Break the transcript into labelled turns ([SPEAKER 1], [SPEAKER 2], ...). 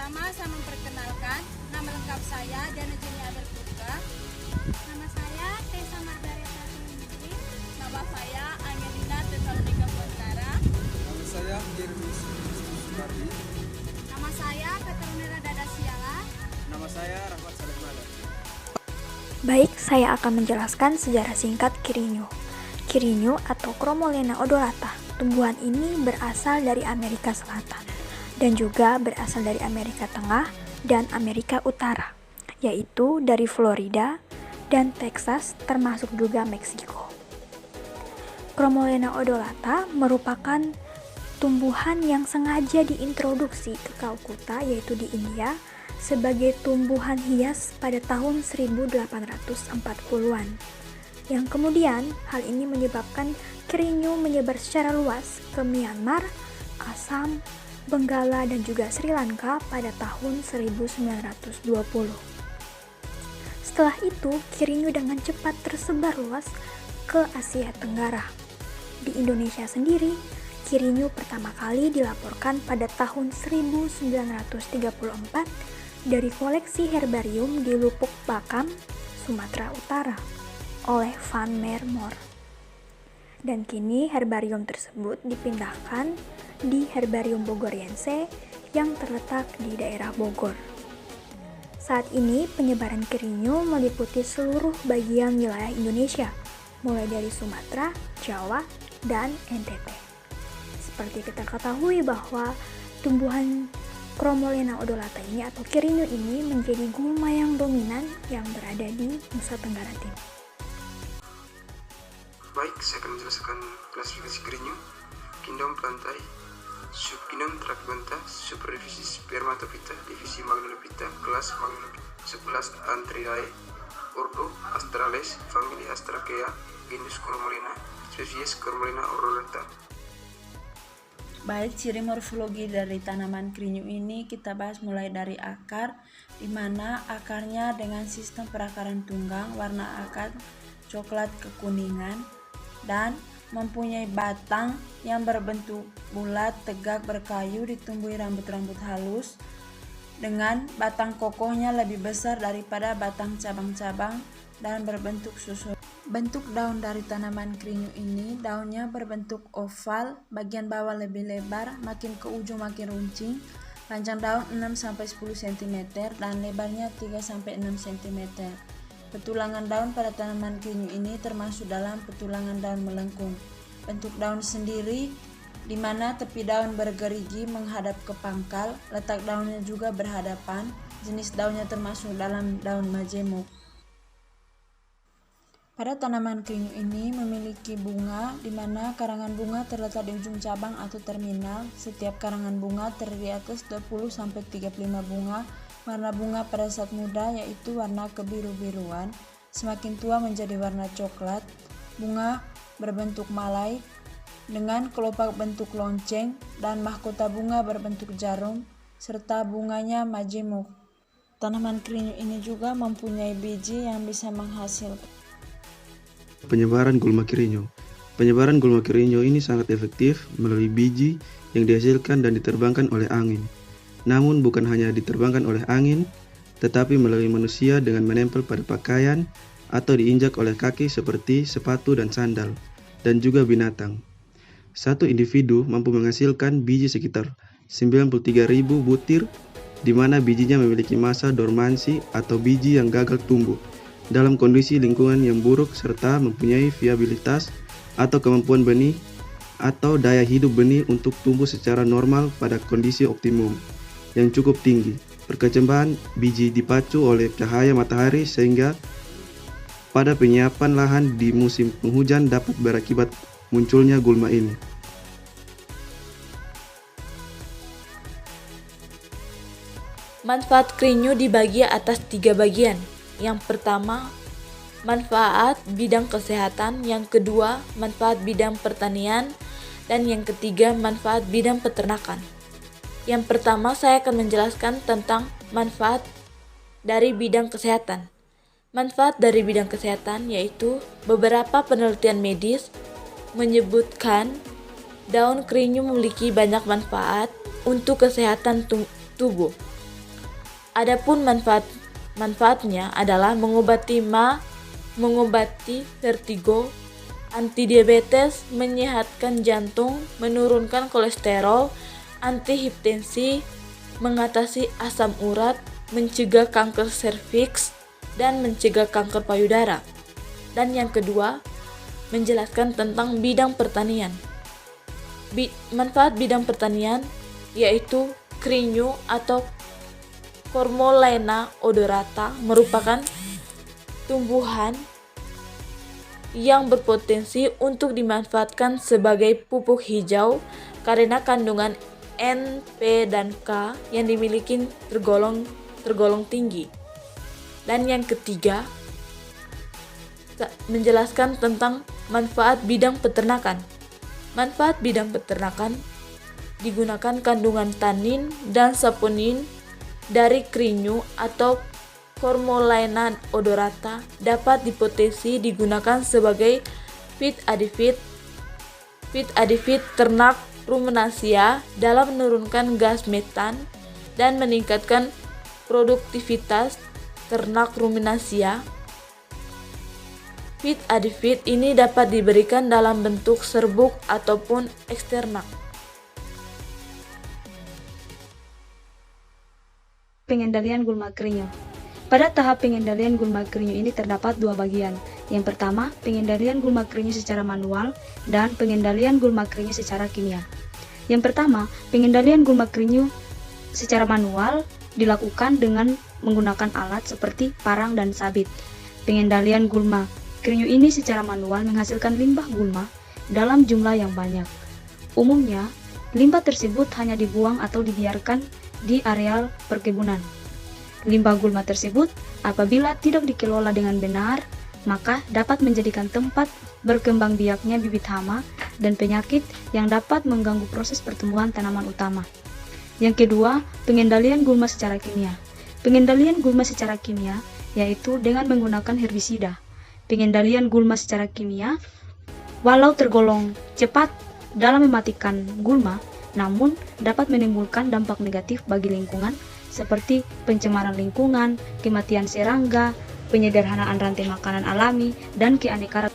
[SPEAKER 1] Pertama, saya memperkenalkan nama lengkap saya Diana Jenny Aberputra.
[SPEAKER 2] Nama saya Tessa Margareta Tuminggi.
[SPEAKER 1] Nama saya Angelina Tesalonika Buantara.
[SPEAKER 3] Nama saya Jeremy Supardi.
[SPEAKER 2] Nama saya Petrunera Dadasiala.
[SPEAKER 3] Nama saya Rahmat Saleh Mada.
[SPEAKER 4] Baik, saya akan menjelaskan sejarah singkat Kirinyo. Kirinyo atau Chromolena odorata. Tumbuhan ini berasal dari Amerika Selatan dan juga berasal dari Amerika Tengah dan Amerika Utara, yaitu dari Florida dan Texas termasuk juga Meksiko. Chromolena odorata merupakan tumbuhan yang sengaja diintroduksi ke Kalkuta yaitu di India sebagai tumbuhan hias pada tahun 1840-an. Yang kemudian hal ini menyebabkan Kirinyo menyebar secara luas ke Myanmar, Assam, Benggala dan juga Sri Lanka pada tahun 1920. Setelah itu, Kirinyo dengan cepat tersebar luas ke Asia Tenggara. Di Indonesia sendiri, Kirinyo pertama kali dilaporkan pada tahun 1934 dari koleksi herbarium di Lubuk Pakam, Sumatera Utara oleh Van Meermoor. Dan kini herbarium tersebut dipindahkan di Herbarium Bogoriense yang terletak di daerah Bogor. Saat ini penyebaran Kirinyo meliputi seluruh bagian wilayah Indonesia, mulai dari Sumatera, Jawa, dan NTT. Seperti kita ketahui bahwa tumbuhan Chromolena odorata ini atau Kirinyo ini menjadi gulma yang dominan yang berada di Nusa Tenggara Timur.
[SPEAKER 5] Baik, saya akan menjelaskan klasifikasi Kirinyo, kingdom plantae, subkingdom Trachobentha, subdivisi Spermatophyta, divisi Magnolophyta, kelas Magnolophyta, subkelas Antheridae, ordo Astrales, famili Astracea, genus Chromolena, spesies Chromolena odorata.
[SPEAKER 6] Baik, ciri morfologi dari tanaman Kirinyo ini kita bahas mulai dari akar, di mana akarnya dengan sistem perakaran tunggang, warna akar coklat kekuningan, dan mempunyai batang yang berbentuk bulat, tegak, berkayu, ditumbuhi rambut-rambut halus, dengan batang kokohnya lebih besar daripada batang cabang-cabang dan berbentuk susul. Bentuk daun dari tanaman Kirinyo ini, daunnya berbentuk oval, bagian bawah lebih lebar, makin ke ujung makin runcing, panjang daun 6-10 cm dan lebarnya 3-6 cm. Petulangan daun pada tanaman Kirinyo ini termasuk dalam petulangan daun melengkung. Bentuk daun sendiri, di mana tepi daun bergerigi menghadap ke pangkal, letak daunnya juga berhadapan, jenis daunnya termasuk dalam daun majemuk. Pada tanaman Kirinyo ini memiliki bunga, di mana karangan bunga terletak di ujung cabang atau terminal. Setiap karangan bunga terdiri atas 20-35 bunga. Warna bunga pada saat muda yaitu warna kebiru-biruan, semakin tua menjadi warna coklat. Bunga berbentuk malai dengan kelopak bentuk lonceng dan mahkota bunga berbentuk jarum, serta bunganya majemuk. Tanaman Kirinyo ini juga mempunyai biji yang bisa menghasilkan.
[SPEAKER 7] Penyebaran gulma Kirinyo. Penyebaran gulma Kirinyo ini sangat efektif melalui biji yang dihasilkan dan diterbangkan oleh angin. Namun bukan hanya diterbangkan oleh angin, tetapi melalui manusia dengan menempel pada pakaian atau diinjak oleh kaki seperti sepatu dan sandal, dan juga binatang. Satu individu mampu menghasilkan biji sekitar 93.000 butir, di mana bijinya memiliki masa dormansi atau biji yang gagal tumbuh dalam kondisi lingkungan yang buruk serta mempunyai viabilitas atau kemampuan benih atau daya hidup benih untuk tumbuh secara normal pada kondisi optimum yang cukup tinggi. Perkembangan biji dipacu oleh cahaya matahari sehingga pada penyiapan lahan di musim penghujan dapat berakibat munculnya gulma ini.
[SPEAKER 8] Manfaat Kirinyo dibagi atas 3 bagian. Yang pertama, manfaat bidang kesehatan, yang kedua, manfaat bidang pertanian, dan yang ketiga, manfaat bidang peternakan. Yang pertama, saya akan menjelaskan tentang manfaat dari bidang kesehatan. Manfaat dari bidang kesehatan yaitu beberapa penelitian medis menyebutkan daun Kirinyo memiliki banyak manfaat untuk kesehatan tubuh. Adapun manfaatnya adalah mengobati vertigo, antidiabetes, menyehatkan jantung, menurunkan kolesterol, antihipertensi, mengatasi asam urat, mencegah kanker serviks, dan mencegah kanker payudara. Dan yang kedua, menjelaskan tentang bidang pertanian. Manfaat bidang pertanian yaitu Crinue atau Cormolena odorata merupakan tumbuhan yang berpotensi untuk dimanfaatkan sebagai pupuk hijau karena kandungan N, P, dan K yang dimiliki tergolong tinggi. Dan yang ketiga, menjelaskan tentang manfaat bidang peternakan. Manfaat bidang peternakan digunakan kandungan tanin dan saponin dari Crinue atau Cormolena odorata dapat dipotensi digunakan sebagai feed additive ternak rumenasia dalam menurunkan gas metan dan meningkatkan produktivitas ternak rumenasia. Feed additive ini dapat diberikan dalam bentuk serbuk ataupun eksternak.
[SPEAKER 9] Pengendalian gulma Crinue. Pada tahap pengendalian gulma Crinue ini terdapat dua bagian. Yang pertama, pengendalian gulma Crinue secara manual dan pengendalian gulma Crinue secara kimia. Yang pertama, pengendalian gulma Crinue secara manual dilakukan dengan menggunakan alat seperti parang dan sabit. Pengendalian gulma Crinue ini secara manual menghasilkan limbah gulma dalam jumlah yang banyak. Umumnya, limbah tersebut hanya dibuang atau dibiarkan di areal perkebunan. Limbah gulma tersebut apabila tidak dikelola dengan benar, maka dapat menjadikan tempat berkembang biaknya bibit hama dan penyakit yang dapat mengganggu proses pertumbuhan tanaman utama. Yang kedua, pengendalian gulma secara kimia. Pengendalian gulma secara kimia yaitu dengan menggunakan herbisida. Pengendalian gulma secara kimia, walau tergolong cepat dalam mematikan gulma, namun dapat menimbulkan dampak negatif bagi lingkungan seperti pencemaran lingkungan, kematian serangga, penyederhanaan rantai makanan alami, dan keanekaragaman